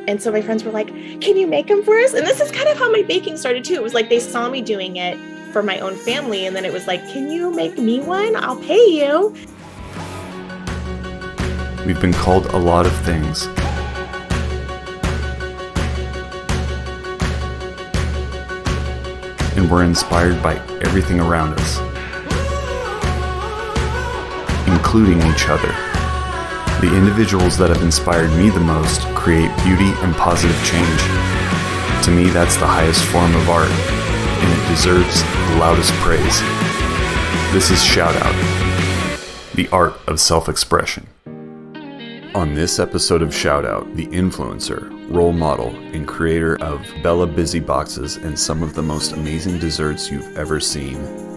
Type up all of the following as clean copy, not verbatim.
And so my friends were like, can you make them for us? And this is kind of how my baking started too. It was like they saw me doing it for my own family. And then it was like, can you make me one? I'll pay you. We've been called a lot of things. And we're inspired by everything around us, including each other. The individuals that have inspired me the most create beauty and positive change. To me, that's the highest form of art, and it deserves the loudest praise. This is Shout Out, the art of self-expression. On this episode of Shout Out, the influencer, role model, and creator of Bella Busy Boxes and some of the most amazing desserts you've ever seen,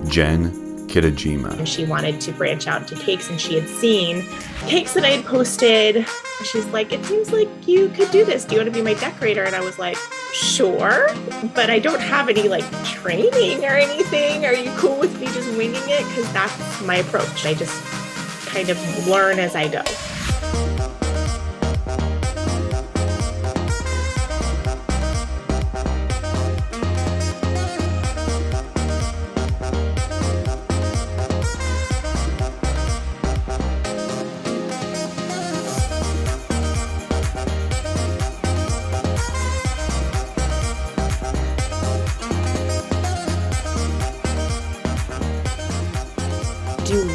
Jen Kitajima. And she wanted to branch out into cakes, and she had seen cakes that I had posted. She's like, it seems like you could do this. Do you want to be my decorator? And I was like, sure, but I don't have any like training or anything. Are you cool with me just winging it? Because that's my approach. I just kind of learn as I go.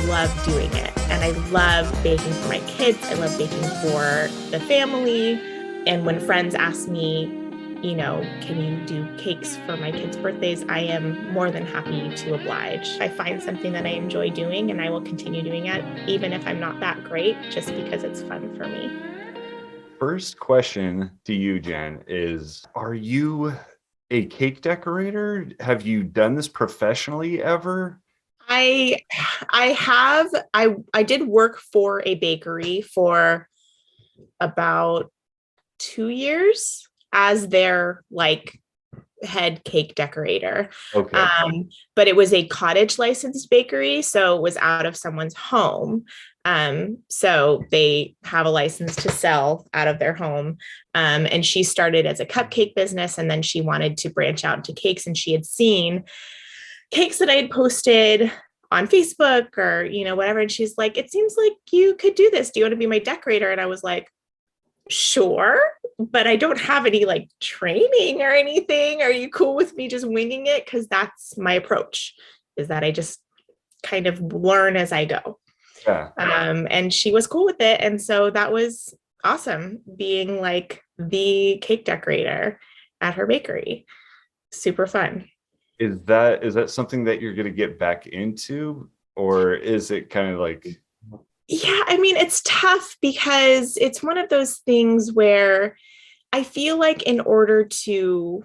Love doing it, and I love baking for my kids. I love baking for the family. And when friends ask me, you know, can you do cakes for my kids' birthdays, I am more than happy to oblige. I find something that I enjoy doing, and I will continue doing it even if I'm not that great, just because it's fun for me. First question to you, Jen, is, are you a cake decorator? Have you done this professionally ever? I did work for a bakery for about 2 years as their like head cake decorator. Okay. But it was a cottage licensed bakery, so it was out of someone's home. So they have a license to sell out of their home. And she started as a cupcake business, and then she wanted to branch out into cakes, and she had seen cakes that I had posted on Facebook or, you know, whatever. And she's like, it seems like you could do this. Do you want to be my decorator? And I was like, sure, but I don't have any like training or anything. Are you cool with me just winging it? Because that's my approach, is that I just kind of learn as I go. Yeah. And she was cool with it. And so that was awesome, being like the cake decorator at her bakery. Super fun. Is that something that you're going to get back into, or is it kind of like? Yeah, I mean, it's tough because it's one of those things where I feel like in order to,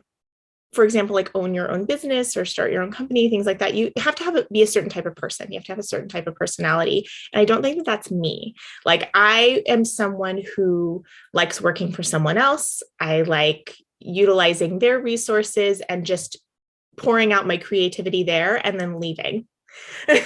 for example, like own your own business or start your own company, things like that, you have to be a certain type of person. You have to have a certain type of personality. And I don't think that that's me. Like, I am someone who likes working for someone else. I like utilizing their resources and just pouring out my creativity there and then leaving. And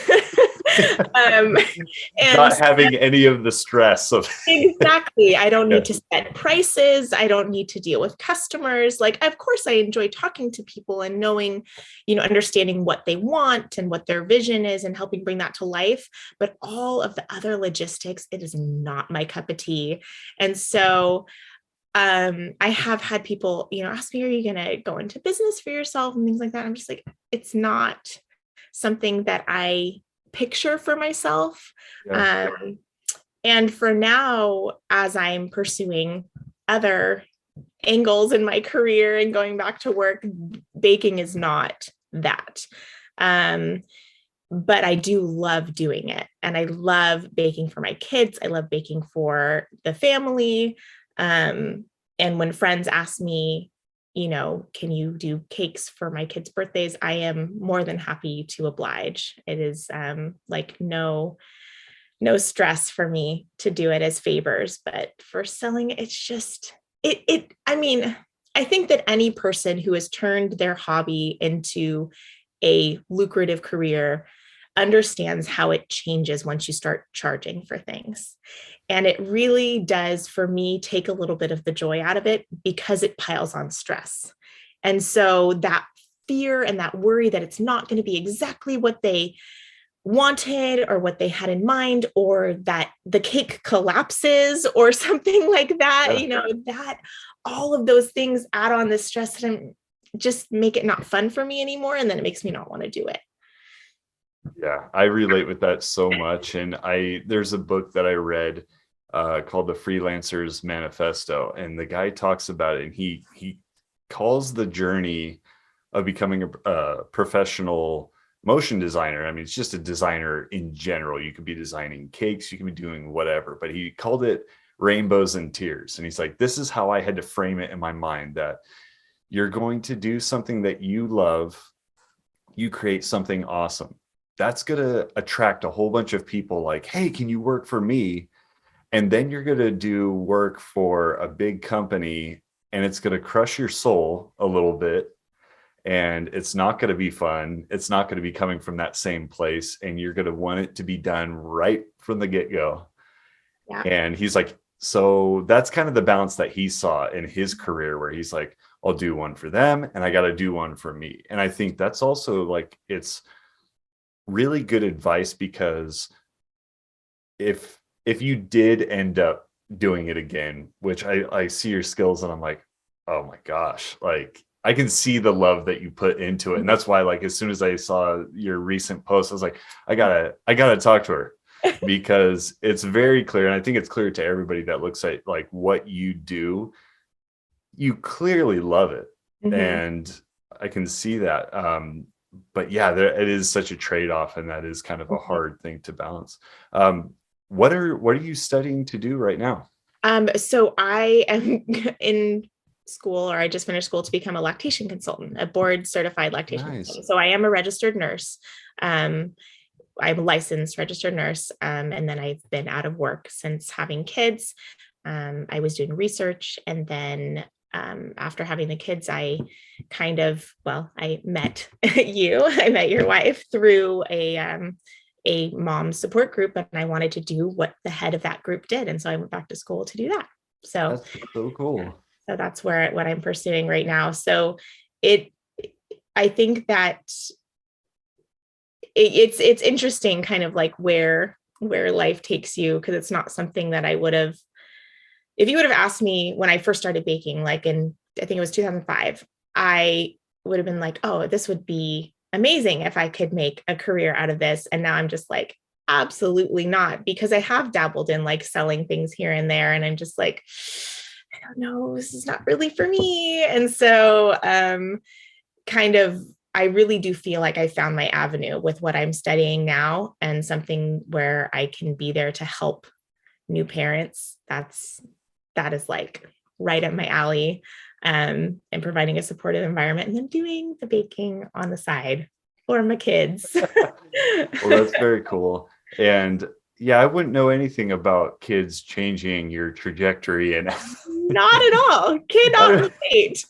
not having any of the stress of exactly. I don't need to set prices. I don't need to deal with customers. Like, of course, I enjoy talking to people and knowing, you know, understanding what they want and what their vision is and helping bring that to life. But all of the other logistics, it is not my cup of tea. And so I have had people, you know, ask me, are you going to go into business for yourself and things like that? I'm just like, it's not something that I picture for myself. Yeah. And for now, as I'm pursuing other angles in my career and going back to work, baking is not that. But I do love doing it. And I love baking for my kids. I love baking for the family. And when friends ask me, you know, can you do cakes for my kids' birthdays, I am more than happy to oblige. It is like no stress for me to do it as favors, but for selling, it's just, I mean, I think that any person who has turned their hobby into a lucrative career understands how it changes once you start charging for things. And it really does, for me, take a little bit of the joy out of it because it piles on stress. And so that fear and that worry that it's not going to be exactly what they wanted or what they had in mind, or that the cake collapses or something like that, that all of those things add on this stress and just make it not fun for me anymore. And then it makes me not want to do it. Yeah, I relate with that so much. And there's a book that I read called the Freelancers Manifesto, and the guy talks about it, and he calls the journey of becoming a professional motion designer. I mean, it's just a designer in general. You could be designing cakes, you could be doing whatever, but he called it rainbows and tears. And he's like, this is how I had to frame it in my mind, that you're going to do something that you love, you create something awesome. That's going to attract a whole bunch of people like, hey, can you work for me? And then you're going to do work for a big company, and it's going to crush your soul a little bit. And it's not going to be fun. It's not going to be coming from that same place. And you're going to want it to be done right from the get-go. Yeah. And he's like, so that's kind of the balance that he saw in his career, where he's like, I'll do one for them and I got to do one for me. And I think that's also like, it's really good advice, because if you did end up doing it again, which I see your skills and I'm like, oh my gosh, like, I can see the love that you put into it. And that's why, like, as soon as I saw your recent post, I was like, I gotta talk to her, because it's very clear. And I think it's clear to everybody that looks at like what you do, you clearly love it. Mm-hmm. And I can see that. But yeah, it is such a trade-off, and that is kind of a hard thing to balance. What are you studying to do right now? So I am in school, or I just finished school to become a lactation consultant, a board certified lactation consultant. So I am a registered nurse. I'm a licensed registered nurse. And then I've been out of work since having kids. I was doing research, and then after having the kids, I met you. I met your wife through a mom support group, and I wanted to do what the head of that group did. And so I went back to school to do that. So that's so cool. So that's what I'm pursuing right now. So I think that it's interesting, kind of like where life takes you, because it's not something that I would have, if you would have asked me when I first started baking, like I think it was 2005, I would have been like, oh, this would be amazing if I could make a career out of this. And now I'm just like, absolutely not, because I have dabbled in like selling things here and there. And I'm just like, I don't know, this is not really for me. And so I really do feel like I found my avenue with what I'm studying now, and something where I can be there to help new parents. That is like right up my alley, and providing a supportive environment, and then doing the baking on the side for my kids. Well, that's very cool. And yeah, I wouldn't know anything about kids changing your trajectory, and not at all. Cannot relate.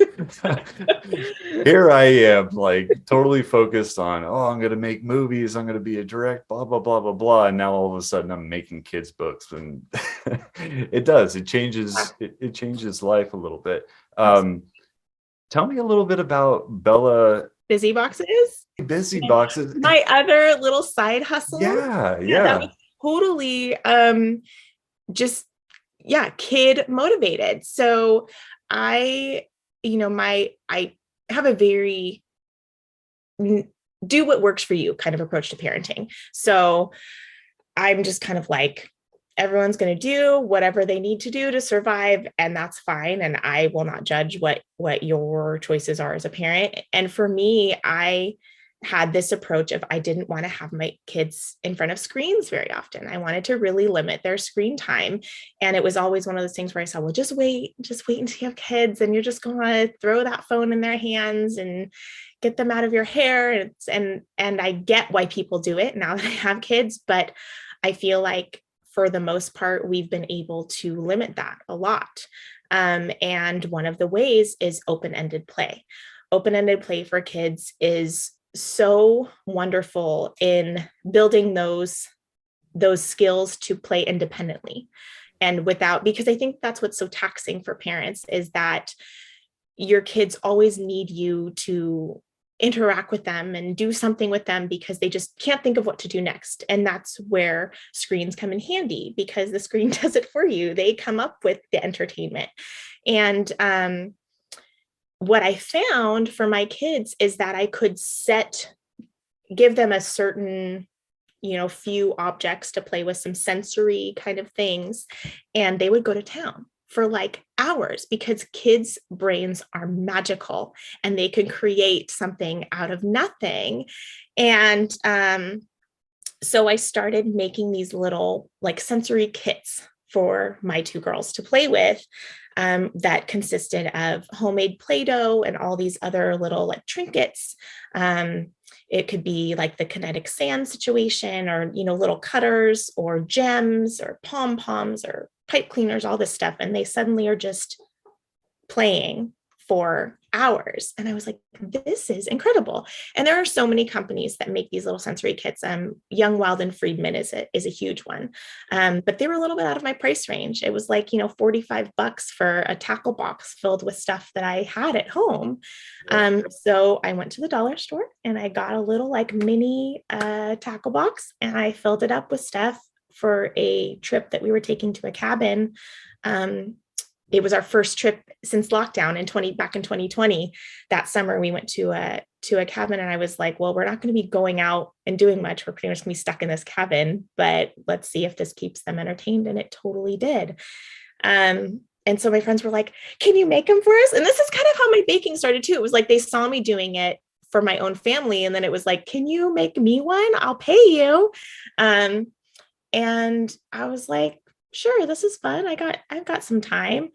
Here I am, like totally focused on, I'm going to make movies, I'm going to be a direct, blah, blah, blah, blah, blah. And now all of a sudden I'm making kids' books, and it changes life a little bit. Tell me a little bit about Bella Busy Boxes. Busy Boxes. My other little side hustle. Yeah. That was totally kid motivated. So I have a very do what works for you kind of approach to parenting. So I'm just kind of like, everyone's going to do whatever they need to do to survive, and that's fine. And I will not judge what your choices are as a parent. And for me, I had this approach of, I didn't want to have my kids in front of screens very often. I wanted to really limit their screen time. And it was always one of those things where I said, well, just wait until you have kids, and you're just going to throw that phone in their hands and get them out of your hair. And I get why people do it now that I have kids, but I feel like for the most part, we've been able to limit that a lot. And one of the ways is open-ended play. Open-ended play for kids is so wonderful in building those skills to play independently and without, because I think that's what's so taxing for parents, is that your kids always need you to interact with them and do something with them because they just can't think of what to do next. And that's where screens come in handy, because the screen does it for you. They come up with the entertainment. And what I found for my kids is that I could give them a certain, few objects to play with, some sensory kind of things, and they would go to town for like hours, because kids' brains are magical and they can create something out of nothing. And so I started making these little like sensory kits for my two girls to play with, that consisted of homemade Play-Doh and all these other little like trinkets. It could be like the kinetic sand situation, or, little cutters or gems or pom-poms or pipe cleaners, all this stuff. And they suddenly are just playing for hours. And I was like, this is incredible. And there are so many companies that make these little sensory kits. Young, Wild and Friedman is a huge one. But they were a little bit out of my price range. It was like, $45 for a tackle box filled with stuff that I had at home. So I went to the dollar store and I got a little like mini tackle box, and I filled it up with stuff for a trip that we were taking to a cabin. It was our first trip since lockdown back in 2020. That summer we went to a cabin, and I was like, well, we're not going to be going out and doing much. We're pretty much going to be stuck in this cabin, but let's see if this keeps them entertained. And it totally did. And so my friends were like, can you make them for us? And this is kind of how my baking started too. It was like, they saw me doing it for my own family. And then it was like, can you make me one? I'll pay you. And I was like, sure, this is fun. I've got some time.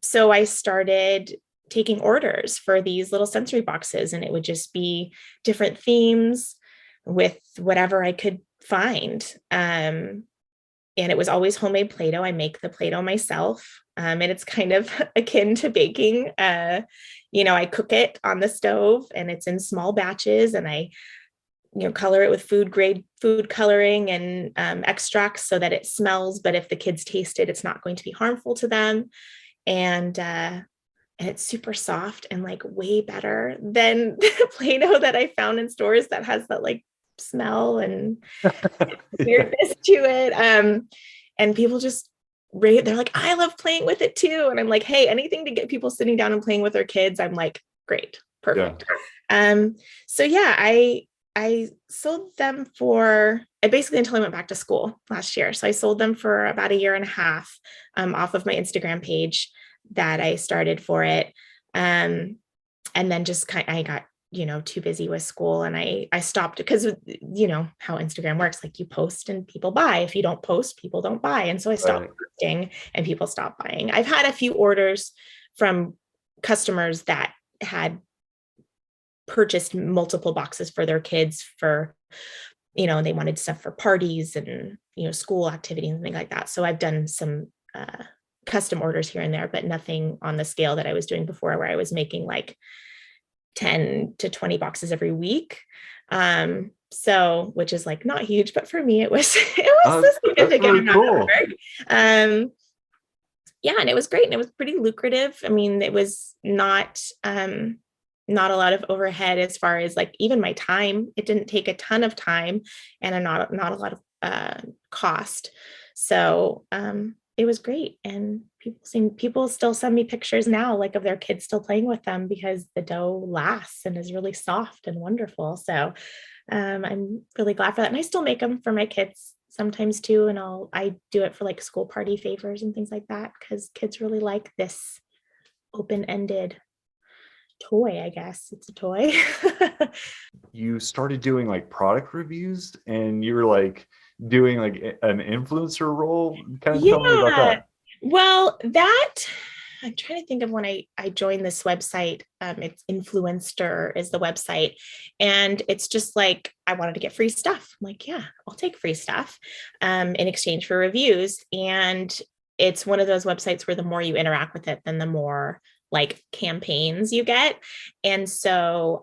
So I started taking orders for these little sensory boxes, and it would just be different themes with whatever I could find. And it was always homemade Play-Doh. I make the Play-Doh myself. And it's kind of akin to baking. I cook it on the stove, and it's in small batches, and I color it with food grade food coloring and extracts so that it smells. But if the kids taste it, it's not going to be harmful to them. And it's super soft and like way better than the Play-Doh that I found in stores that has that like smell and weirdness to it. And people just they're like, I love playing with it too. And I'm like, hey, anything to get people sitting down and playing with their kids, I'm like, great, perfect. Yeah. So yeah, I sold them basically until I went back to school last year. So I sold them for about 1.5 years off of my Instagram page that I started for it. And then just I got, too busy with school, and I stopped, because how Instagram works, like you post and people buy. If you don't post, people don't buy. And so I stopped posting and people stopped buying. I've had a few orders from customers that had purchased multiple boxes for their kids for, they wanted stuff for parties and, school activities and things like that. So I've done some custom orders here and there, but nothing on the scale that I was doing before, where I was making like 10 to 20 boxes every week. So, which is like not huge, but for me, it was a significant amount of work. Yeah, and it was great. And it was pretty lucrative. I mean, it was not a lot of overhead as far as like even my time. It didn't take a ton of time, and not a lot of cost. So it was great. And people still send me pictures now, like of their kids still playing with them, because the dough lasts and is really soft and wonderful. So I'm really glad for that. And I still make them for my kids sometimes too. And I do it for like school party favors and things like that, because kids really like this open-ended toy. I guess it's a toy. You started doing like product reviews, and you were like doing like an influencer role. Kind of tell me about that. Well, I'm trying to think of when I joined this website. It's Influencer is the website. And it's just like, I wanted to get free stuff. I'm like, yeah, I'll take free stuff in exchange for reviews. And it's one of those websites where the more you interact with it, then the more like campaigns you get. And so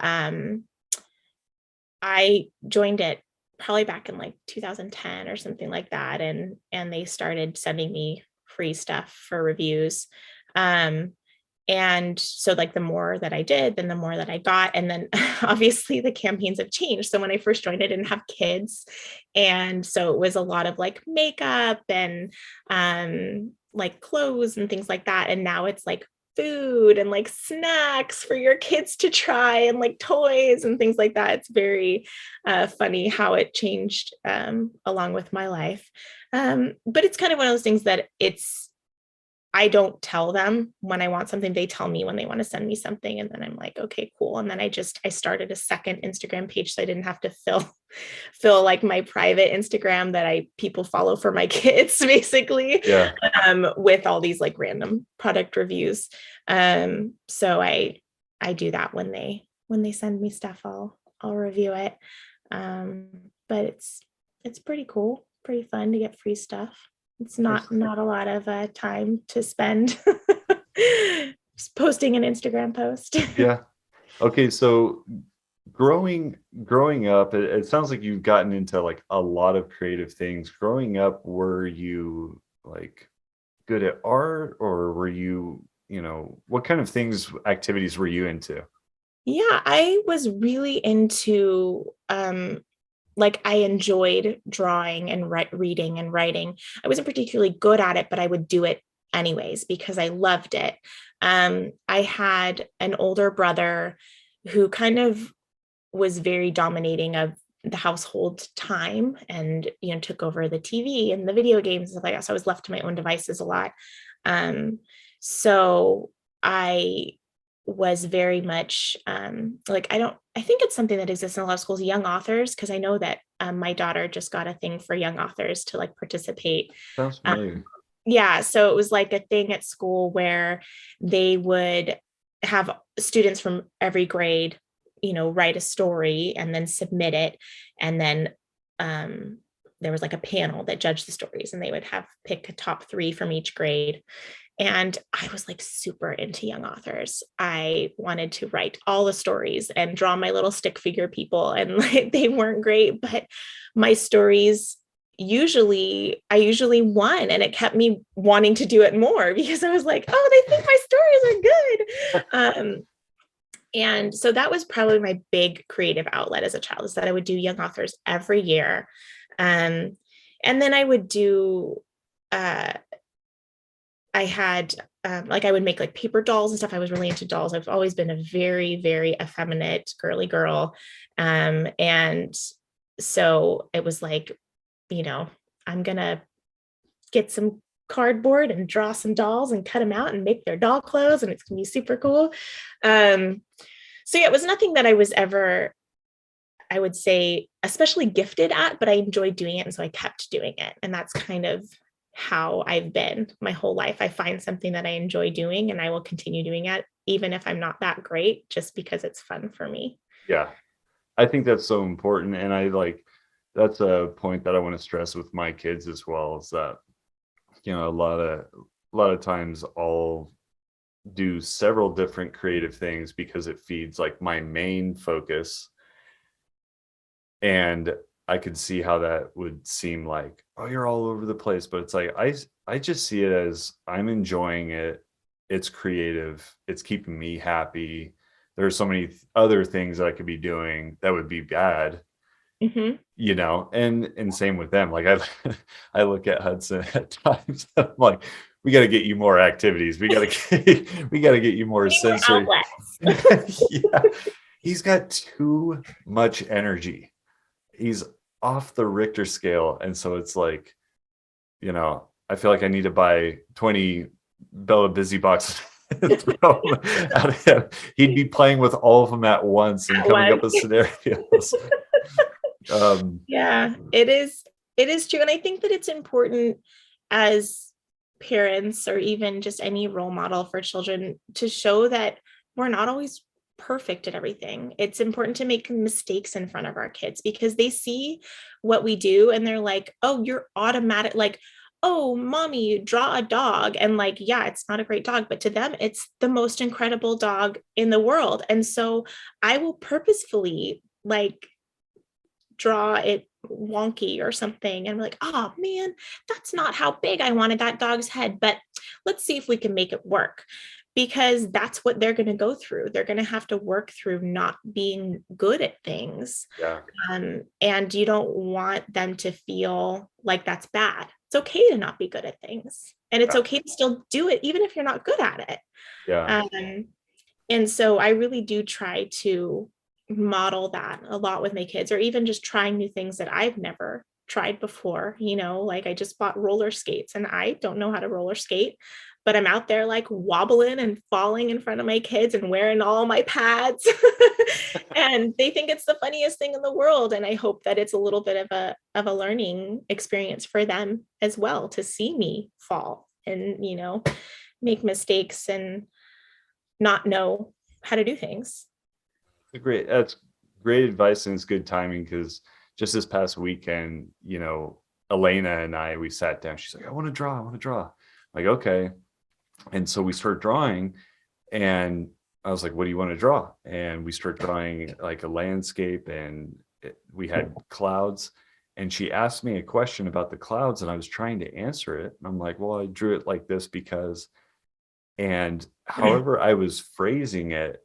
I joined it probably back in like 2010 or something like that. And they started sending me free stuff for reviews. And so like the more that I did, then the more that I got. And then obviously the campaigns have changed. So when I first joined, I didn't have kids. And so it was a lot of like makeup and like clothes and things like that. And now it's like food and like snacks for your kids to try and like toys and things like that. It's very funny how it changed along with my life. But it's kind of one of those things that I don't tell them when I want something. They tell me when they want to send me something. And then I'm like, okay, cool. And then I started a second Instagram page so I didn't have to fill like my private Instagram that people follow for my kids, basically, Yeah. With all these like random product reviews. So I do that when they send me stuff, I'll review it. But it's pretty cool, pretty fun to get free stuff. It's not a lot of time to spend just posting an Instagram post. Yeah. Okay. So growing up, it sounds like you've gotten into like a lot of creative things. Growing up, were you like good at art, or were you, what kind of activities were you into? Yeah, I was really into like I enjoyed drawing and reading and writing. I wasn't particularly good at it, but I would do it anyways because I loved it. I had an older brother who kind of was very dominating of the household time and, took over the TV and the video games and stuff like that. So I was left to my own devices a lot. So I was very much like, I think it's something that exists in a lot of schools, young authors, because I know that my daughter just got a thing for young authors to like participate. Sounds familiar. Yeah. So it was like a thing at school where they would have students from every grade, write a story and then submit it. And then there was like a panel that judged the stories, and they would pick a top 3 from each grade. And I was like super into young authors. I wanted to write all the stories and draw my little stick figure people. And like, they weren't great, but my stories I usually won, and it kept me wanting to do it more because I was like, oh, they think my stories are good. And so that was probably my big creative outlet as a child, is that I would do young authors every year. And then I would do, I had, I would make like paper dolls and stuff. I was really into dolls. I've always been a very, very effeminate, girly girl. And so it was like, I'm going to get some cardboard and draw some dolls and cut them out and make their doll clothes, and it's going to be super cool. So yeah, it was nothing that I was ever, I would say, especially gifted at, but I enjoyed doing it. And so I kept doing it. And that's kind of how I've been my whole life. I find something that I enjoy doing and I will continue doing it, even if I'm not that great, just because it's fun for me. Yeah. I think that's so important. And that's a point that I want to stress with my kids as well, is that, a lot of times I'll do several different creative things because it feeds like my main focus. And I could see how that would seem like, oh, you're all over the place. But it's like, I just see it as I'm enjoying it. It's creative. It's keeping me happy. There are so many other things that I could be doing that would be bad, and same with them. Like I look at Hudson at times, I'm like, we got to get you more activities. We got to get you more sensory. Yeah. He's got too much energy. He's off the Richter scale. And so it's like, I feel like I need to buy 20 Bella Busy boxes. He'd be playing with all of them at once and coming up with scenarios. Yeah, it is true. And I think that it's important as parents, or even just any role model for children, to show that we're not always perfect at everything. It's important to make mistakes in front of our kids, because they see what we do and they're like, oh, you're automatic, like, oh, mommy, draw a dog. And like, yeah, it's not a great dog, but to them, it's the most incredible dog in the world. And so I will purposefully like draw it wonky or something. And we're like, oh man, that's not how big I wanted that dog's head, but let's see if we can make it work. Because that's what they're going to go through. They're going to have to work through not being good at things. Yeah. And you don't want them to feel like that's bad. It's okay to not be good at things. And it's okay to still do it, even if you're not good at it. Yeah. And so I really do try to model that a lot with my kids, or even just trying new things that I've never tried before. Like I just bought roller skates and I don't know how to roller skate, but I'm out there like wobbling and falling in front of my kids and wearing all my pads. And they think it's the funniest thing in the world. And I hope that it's a little bit of a learning experience for them as well, to see me fall and, make mistakes and not know how to do things. That's great advice, and it's good timing, because just this past weekend, Elena and we sat down. She's like, I want to draw. I'm like, okay. And so we start drawing, and I was like, what do you want to draw? And we start drawing like a landscape, and we had clouds. And she asked me a question about the clouds, and I was trying to answer it. And I'm like, well, I drew it like this because, and however I was phrasing it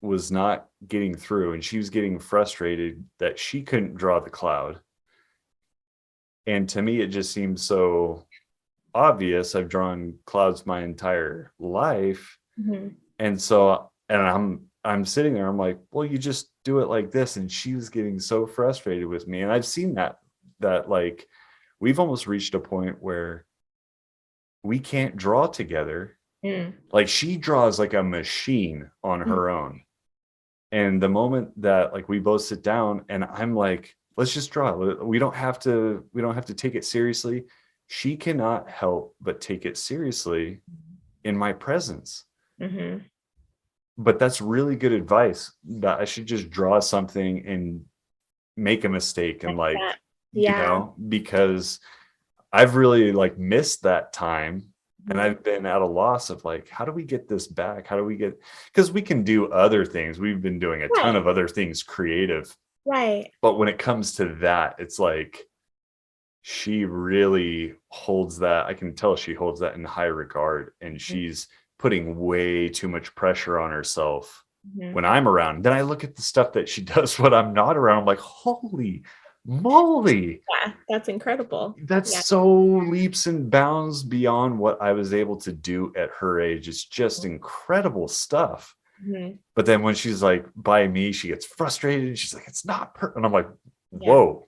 was not getting through. And she was getting frustrated that she couldn't draw the cloud. And to me, it just seemed so obvious. I've drawn clouds my entire life. Mm-hmm. And so, and I'm sitting there, I'm like, well, you just do it like this. And she was getting so frustrated with me. And I've seen that like, we've almost reached a point where we can't draw together. Like she draws like a machine on her own. And the moment that like we both sit down and I'm like, let's just draw. We don't have to take it seriously. She cannot help but take it seriously in my presence. Mm-hmm. But that's really good advice, that I should just draw something and make a mistake and like, because I've really like missed that time. And I've been at a loss of like, how do we get this back? Because we can do other things. We've been doing a ton of other things creative. Right. But when it comes to that, it's like, she really holds that. I can tell she holds that in high regard. And she's putting way too much pressure on herself when I'm around. Then I look at the stuff that she does when I'm not around. I'm like, holy moly. Yeah, that's incredible. That's so leaps and bounds beyond what I was able to do at her age. It's just incredible stuff. But then when she's like by me, she gets frustrated and she's like, it's not and I'm like, whoa,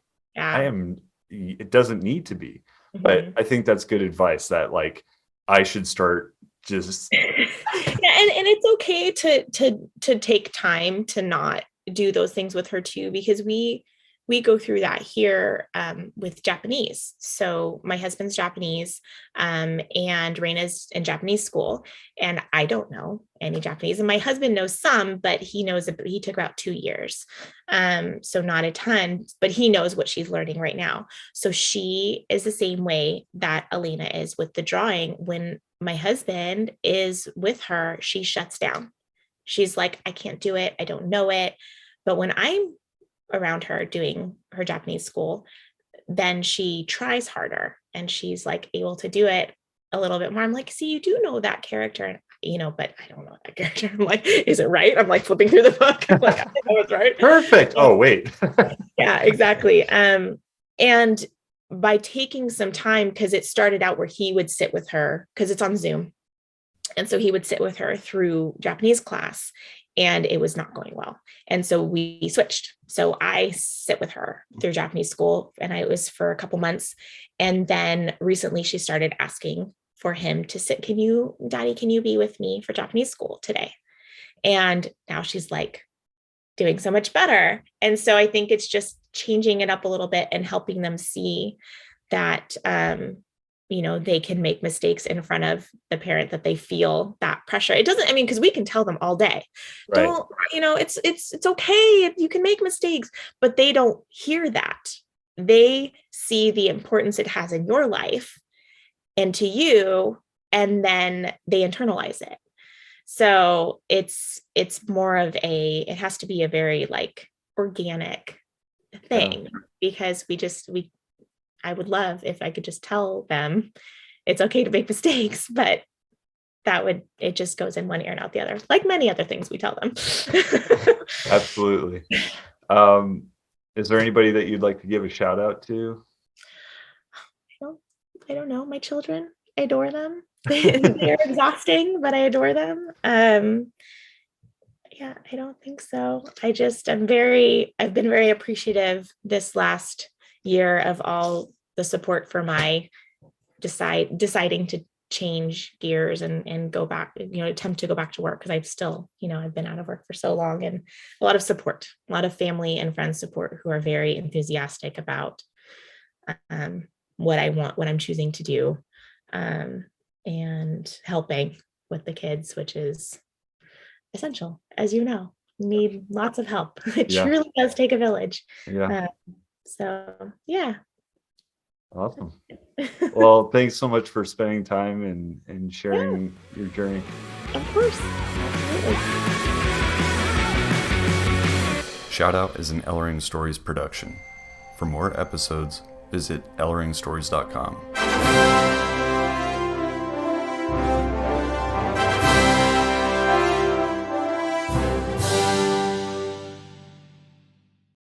it doesn't need to be. But I think that's good advice, that like I should start just and it's okay to take time to not do those things with her too, because we go through that here with Japanese. So my husband's Japanese, and Raina's in Japanese school, and I don't know any Japanese, and my husband knows some, but he took about 2 years. So not a ton, but he knows what she's learning right now. So she is the same way that Elena is with the drawing. When my husband is with her, she shuts down. She's like, I can't do it. I don't know it. But when I'm around her doing her Japanese school, then she tries harder and she's like able to do it a little bit more. I'm like, see, you do know that character, but I don't know that character. I'm like, is it right? I'm like flipping through the book. I'm like, I know it's right. Perfect. Oh, wait. Yeah, exactly. And by taking some time, because it started out where he would sit with her, because it's on Zoom. And so he would sit with her through Japanese class, and it was not going well. And so we switched. So I sit with her through Japanese school, and it was for a couple months. And then recently she started asking for him to sit. Daddy, can you be with me for Japanese school today? And now she's like doing so much better. And so I think it's just changing it up a little bit and helping them see that, they can make mistakes in front of the parent, that they feel that pressure. It doesn't, because we can tell them all day, right. It's okay. You can make mistakes, but they don't hear that. They see the importance it has in your life and to you, and then they internalize it. So it's more of it has to be a very like organic thing, because I would love if I could just tell them it's okay to make mistakes, but it just goes in one ear and out the other, like many other things we tell them. Absolutely. Is there anybody that you'd like to give a shout out to? I don't know. My children, I adore them. They're exhausting, but I adore them. Yeah, I don't think so. I've been very appreciative this last year of all the support for my deciding to change gears and go back, attempt to go back to work, because I've been out of work for so long, and a lot of support, a lot of family and friends support who are very enthusiastic about what I want, what I'm choosing to do, and helping with the kids, which is essential. As you know, need lots of help. It truly does take a village. Yeah. So yeah. Awesome. Well, thanks so much for spending time and sharing your journey. Of course. Absolutely. Shout Out is an Ellering Stories production. For more episodes, visit elleringstories.com.